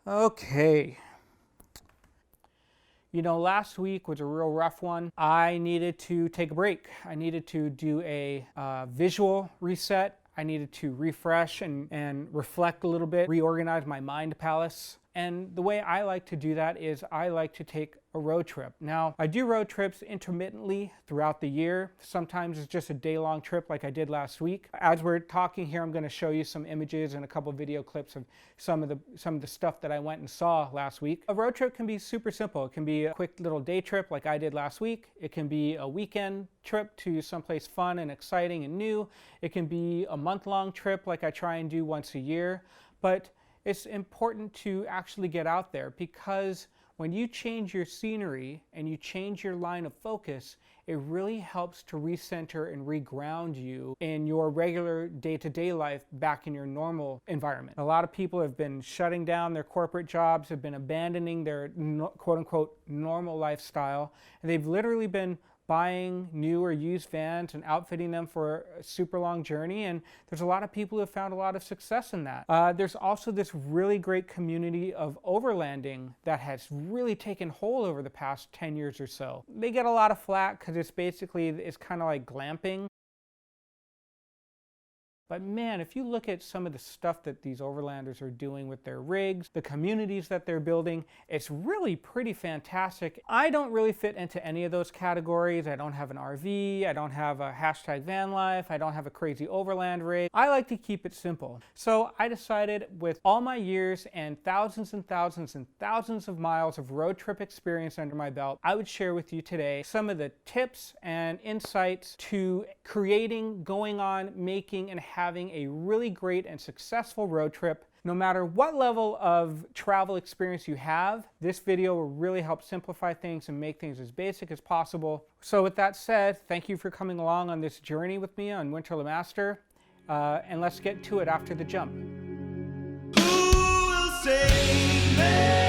Okay. Last week was a real rough one. I needed to take a break. I needed to do a visual reset. I needed to refresh and reflect a little bit, reorganize my mind palace. And the way I like to do that is I like to take a road trip. Now, I do road trips intermittently throughout the year. Sometimes it's just a day-long trip like I did last week. As we're talking here, I'm going to show you some images and a couple video clips of some of the stuff that I went and saw last week. A road trip can be super simple. It can be a quick little day trip like I did last week. It can be a weekend trip to someplace fun and exciting and new. It can be a month-long trip like I try and do once a year. But it's important to actually get out there, because when you change your scenery and you change your line of focus, it really helps to recenter and reground you in your regular day-to-day life back in your normal environment. A lot of people have been shutting down their corporate jobs, have been abandoning their quote-unquote normal lifestyle, and they've literally been buying new or used vans and outfitting them for a super long journey, and there's a lot of people who have found a lot of success in that. There's also this really great community of overlanding that has really taken hold over the past 10 years or so. They get a lot of flack because it's kind of like glamping. But man, if you look at some of the stuff that these overlanders are doing with their rigs, the communities that they're building, it's really pretty fantastic. I don't really fit into any of those categories. I don't have an RV, I don't have a hashtag van life, I don't have a crazy overland rig. I like to keep it simple. So I decided, with all my years and thousands and thousands and thousands of miles of road trip experience under my belt, I would share with you today some of the tips and insights to creating, going on, making, and having a really great and successful road trip. No matter what level of travel experience you have, this video will really help simplify things and make things as basic as possible. So with that said, thank you for coming along on this journey with me on Winter Le Master, and let's get to it after the jump. Who will save me?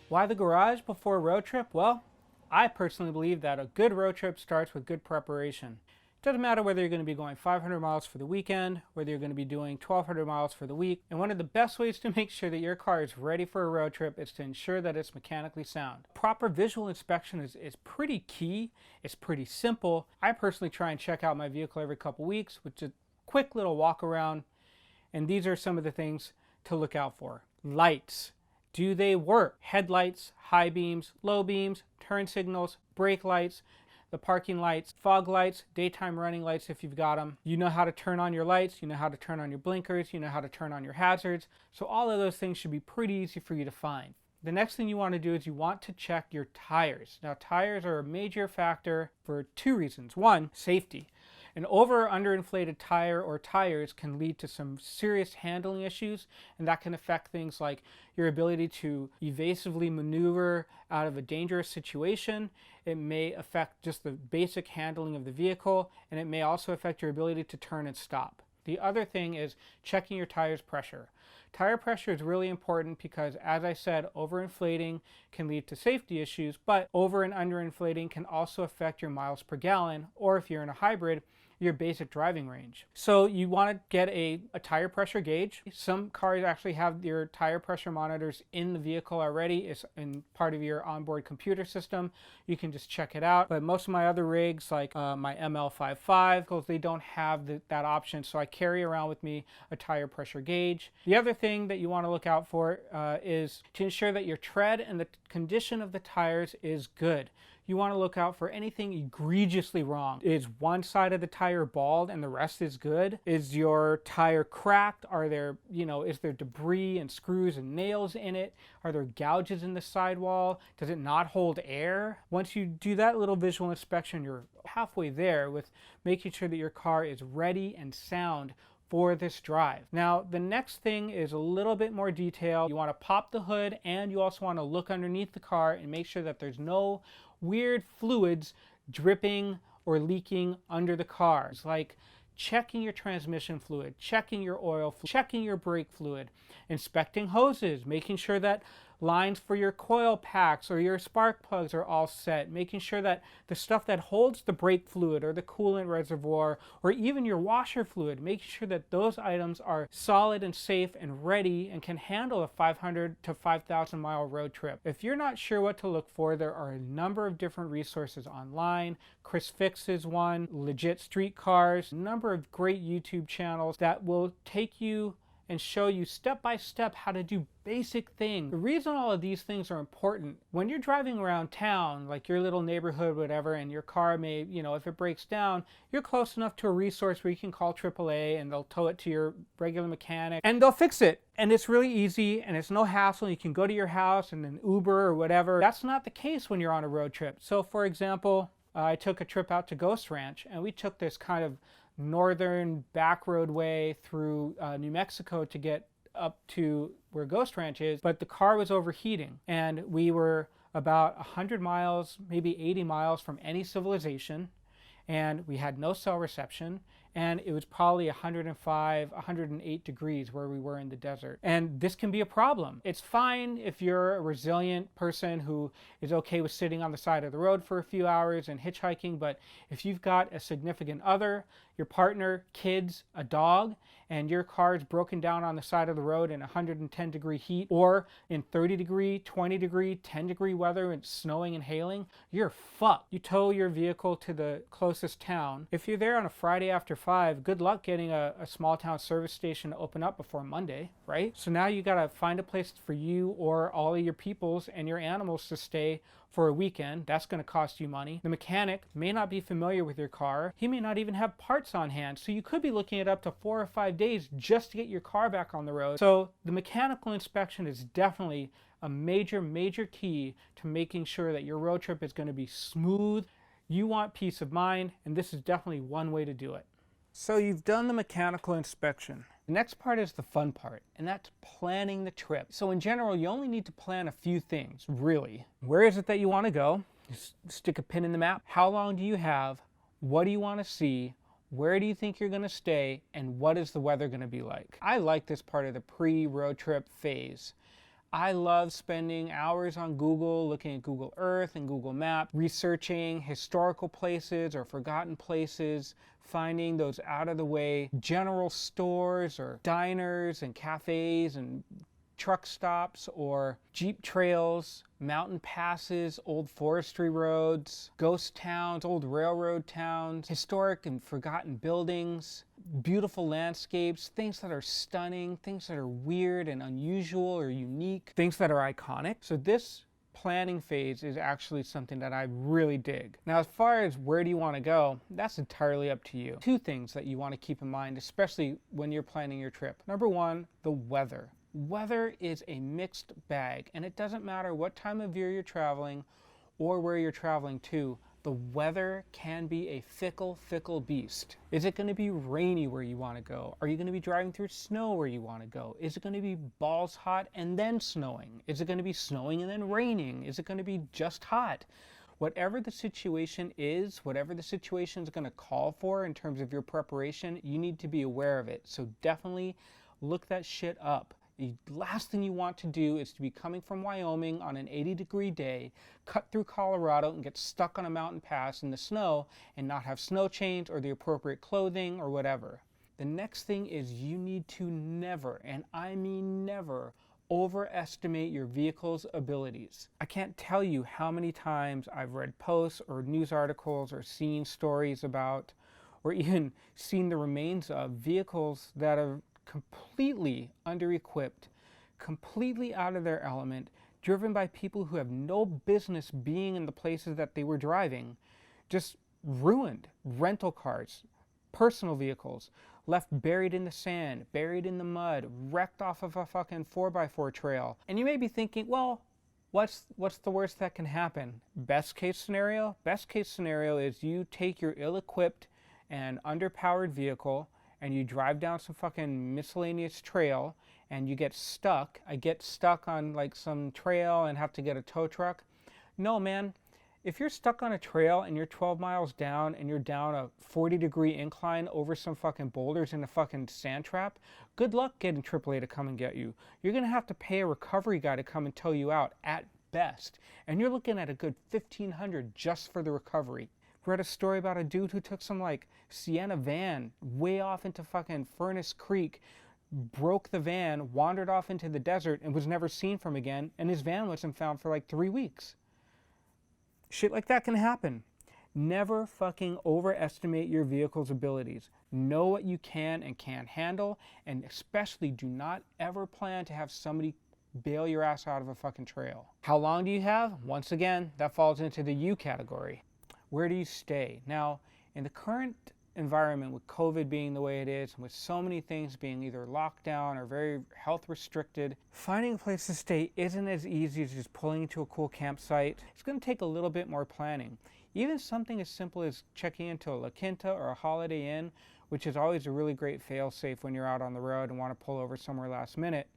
Why the garage before a road trip? Well, I personally believe that a good road trip starts with good preparation. It doesn't matter whether you're going to be going 500 miles for the weekend, whether you're going to be doing 1,200 miles for the week. And one of the best ways to make sure that your car is ready for a road trip is to ensure that it's mechanically sound. Proper visual inspection is pretty key. It's pretty simple. I personally try and check out my vehicle every couple weeks with just a quick little walk around. And these are some of the things to look out for. Lights. Do they work? Headlights, high beams, low beams, turn signals, brake lights, the parking lights, fog lights, daytime running lights if you've got them. You know how to turn on your lights, you know how to turn on your blinkers, you know how to turn on your hazards. So all of those things should be pretty easy for you to find. The next thing you want to do is you want to check your tires. Now, tires are a major factor for two reasons. One, safety. An over or underinflated tire or tires can lead to some serious handling issues, and that can affect things like your ability to evasively maneuver out of a dangerous situation. It may affect just the basic handling of the vehicle, and it may also affect your ability to turn and stop. The other thing is checking your tire's pressure. Tire pressure is really important because, as I said, overinflating can lead to safety issues, but over and underinflating can also affect your miles per gallon, or if you're in a hybrid, your basic driving range. So you want to get a tire pressure gauge. Some cars actually have your tire pressure monitors in the vehicle already. It's in part of your onboard computer system. You can just check it out. But most of my other rigs, like my ML55, they don't have that option. So I carry around with me a tire pressure gauge. The other thing that you want to look out for is to ensure that your tread and the condition of the tires is good. You want to look out for anything egregiously wrong. Is one side of the tire bald and the rest is good? Is your tire cracked? Are there, is there debris and screws and nails in it? Are there gouges in the sidewall? Does it not hold air? Once you do that little visual inspection, you're halfway there with making sure that your car is ready and sound for this drive. Now, the next thing is a little bit more detailed. You want to pop the hood, and you also want to look underneath the car and make sure that there's no weird fluids dripping or leaking under the car. It's like checking your transmission fluid, checking your oil, checking your brake fluid, inspecting hoses, making sure that lines for your coil packs or your spark plugs are all set, making sure that the stuff that holds the brake fluid or the coolant reservoir or even your washer fluid, making sure that those items are solid and safe and ready and can handle a 500 to 5,000 mile road trip. If you're not sure what to look for, there are a number of different resources online. Chris Fix is one, Legit Street Cars, a number of great YouTube channels that will take you and show you step by step how to do basic things. The reason all of these things are important, when you're driving around town, like your little neighborhood, whatever, and your car may, if it breaks down, you're close enough to a resource where you can call AAA and they'll tow it to your regular mechanic and they'll fix it. And it's really easy and it's no hassle. You can go to your house and then Uber or whatever. That's not the case when you're on a road trip. So for example, I took a trip out to Ghost Ranch and we took this kind of northern back roadway through New Mexico to get up to where Ghost Ranch is, but the car was overheating and we were about 100 miles, maybe 80 miles from any civilization, and we had no cell reception, and it was probably 105, 108 degrees where we were in the desert. And this can be a problem. It's fine if you're a resilient person who is okay with sitting on the side of the road for a few hours and hitchhiking, but if you've got a significant other, your partner, kids, a dog, and your car is broken down on the side of the road in 110 degree heat or in 30 degree, 20 degree, 10 degree weather and snowing and hailing, you're fucked. You tow your vehicle to the closest town. If you're there on a Friday after 5, good luck getting a small town service station to open up before Monday, right? So now you gotta find a place for you or all of your peoples and your animals to stay for a weekend. That's going to cost you money. The mechanic may not be familiar with your car. He may not even have parts on hand. So you could be looking at up to 4 or 5 days just to get your car back on the road. So the mechanical inspection is definitely a major, major key to making sure that your road trip is going to be smooth. You want peace of mind, and this is definitely one way to do it. So you've done the mechanical inspection. The next part is the fun part, and that's planning the trip. So in general, you only need to plan a few things, really. Where is it that you want to go? Just stick a pin in the map. How long do you have? What do you want to see? Where do you think you're going to stay? And what is the weather going to be like? I like this part of the pre-road trip phase. I love spending hours on Google, looking at Google Earth and Google Maps, researching historical places or forgotten places, finding those out-of-the-way general stores or diners and cafes and truck stops or jeep trails, mountain passes, old forestry roads, ghost towns, old railroad towns, historic and forgotten buildings, beautiful landscapes, things that are stunning, things that are weird and unusual or unique, things that are iconic. So this planning phase is actually something that I really dig. Now, as far as where do you want to go, that's entirely up to you. 2 things that you want to keep in mind, especially when you're planning your trip. Number 1, the weather. Weather is a mixed bag, and it doesn't matter what time of year you're traveling or where you're traveling to. The weather can be a fickle, fickle beast. Is it going to be rainy where you want to go? Are you going to be driving through snow where you want to go? Is it going to be balls hot and then snowing? Is it going to be snowing and then raining? Is it going to be just hot? Whatever the situation is, whatever the situation is going to call for in terms of your preparation, you need to be aware of it. So definitely look that shit up. The last thing you want to do is to be coming from Wyoming on an 80-degree day, cut through Colorado and get stuck on a mountain pass in the snow and not have snow chains or the appropriate clothing or whatever. The next thing is you need to never, and I mean never, overestimate your vehicle's abilities. I can't tell you how many times I've read posts or news articles or seen stories about or even seen the remains of vehicles that are completely under-equipped, completely out of their element, driven by people who have no business being in the places that they were driving, just ruined. Rental cars, personal vehicles, left buried in the sand, buried in the mud, wrecked off of a fucking 4x4 trail. And you may be thinking, well, what's the worst that can happen? Best case scenario? Best case scenario is you take your ill-equipped and underpowered vehicle and you drive down some fucking miscellaneous trail and you get stuck. I get stuck on like some trail and have to get a tow truck. No, man. If you're stuck on a trail and you're 12 miles down and you're down a 40-degree incline over some fucking boulders in a fucking sand trap, good luck getting AAA to come and get you. You're going to have to pay a recovery guy to come and tow you out at best. And you're looking at a good $1,500 just for the recovery. Read a story about a dude who took some like Sienna van way off into fucking Furnace Creek, broke the van, wandered off into the desert, and was never seen from again, and his van wasn't found for like 3 weeks. Shit like that can happen. Never fucking overestimate your vehicle's abilities. Know what you can and can't handle, and especially do not ever plan to have somebody bail your ass out of a fucking trail. How long do you have? Once again, that falls into the you category. Where do you stay? Now, in the current environment with COVID being the way it is, and with so many things being either locked down or very health restricted, finding a place to stay isn't as easy as just pulling into a cool campsite. It's going to take a little bit more planning. Even something as simple as checking into a La Quinta or a Holiday Inn, which is always a really great fail-safe when you're out on the road and want to pull over somewhere last minute.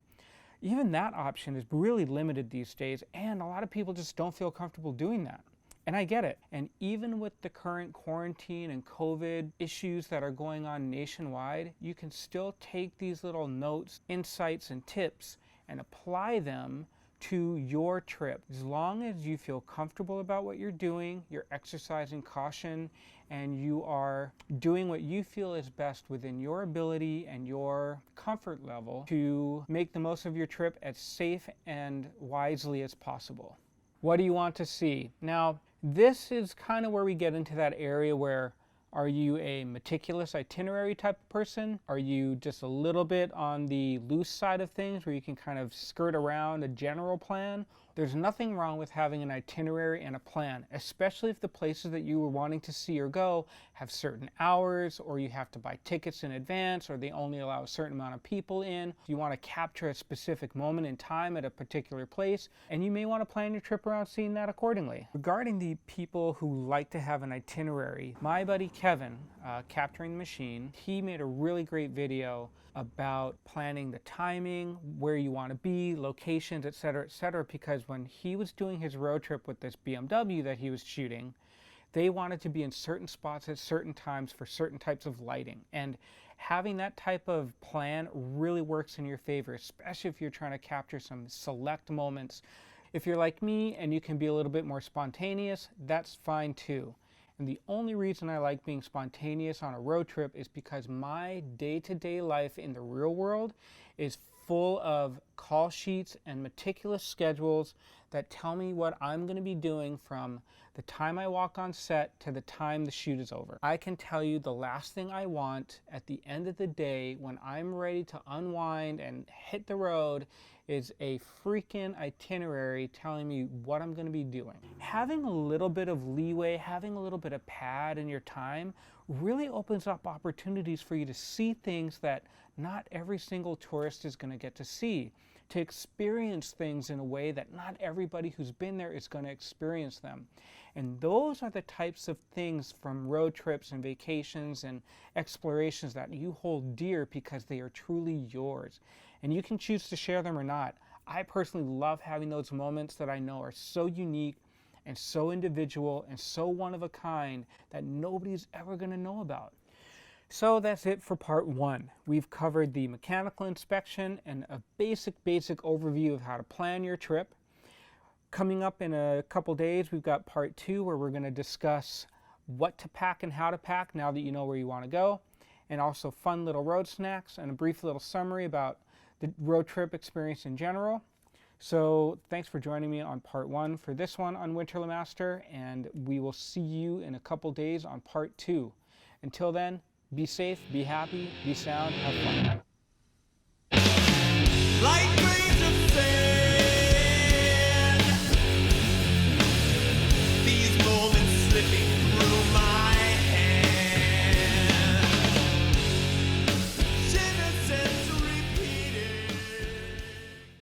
Even that option is really limited these days, and a lot of people just don't feel comfortable doing that. And I get it. And even with the current quarantine and COVID issues that are going on nationwide, you can still take these little notes, insights, and tips and apply them to your trip. As long as you feel comfortable about what you're doing, you're exercising caution, and you are doing what you feel is best within your ability and your comfort level to make the most of your trip as safe and wisely as possible. What do you want to see? Now, this is kind of where we get into that area where, are you a meticulous itinerary type of person? Are you just a little bit on the loose side of things where you can kind of skirt around a general plan? There's nothing wrong with having an itinerary and a plan, especially if the places that you were wanting to see or go have certain hours, or you have to buy tickets in advance, or they only allow a certain amount of people in. You want to capture a specific moment in time at a particular place, and you may want to plan your trip around seeing that accordingly. Regarding the people who like to have an itinerary, my buddy Kevin, Capturing the Machine, he made a really great video about planning the timing, where you want to be, locations, etc., because when he was doing his road trip with this BMW that he was shooting, they wanted to be in certain spots at certain times for certain types of lighting. And having that type of plan really works in your favor, especially if you're trying to capture some select moments. If you're like me and you can be a little bit more spontaneous, that's fine too. And the only reason I like being spontaneous on a road trip is because my day-to-day life in the real world is full of call sheets and meticulous schedules that tell me what I'm going to be doing from the time I walk on set to the time the shoot is over. I can tell you the last thing I want at the end of the day when I'm ready to unwind and hit the road is a freaking itinerary telling me what I'm going to be doing. Having a little bit of leeway, having a little bit of pad in your time really opens up opportunities for you to see things that not every single tourist is going to get to see, to experience things in a way that not everybody who's been there is going to experience them. And those are the types of things from road trips and vacations and explorations that you hold dear because they are truly yours. And you can choose to share them or not. I personally love having those moments that I know are so unique and so individual and so one of a kind that nobody's ever going to know about. So that's it for part one. We've covered the mechanical inspection and a basic overview of how to plan your trip. Coming up in a couple days, we've got part two where we're going to discuss what to pack and how to pack now that you know where you want to go, and also fun little road snacks and a brief little summary about the road trip experience in general. So thanks for joining me on part one for this one on Winter Lemaster, and we will see you in a couple days on part two. Until then, be safe, be happy, be sound, have fun. Like grains of sand, these moments slipping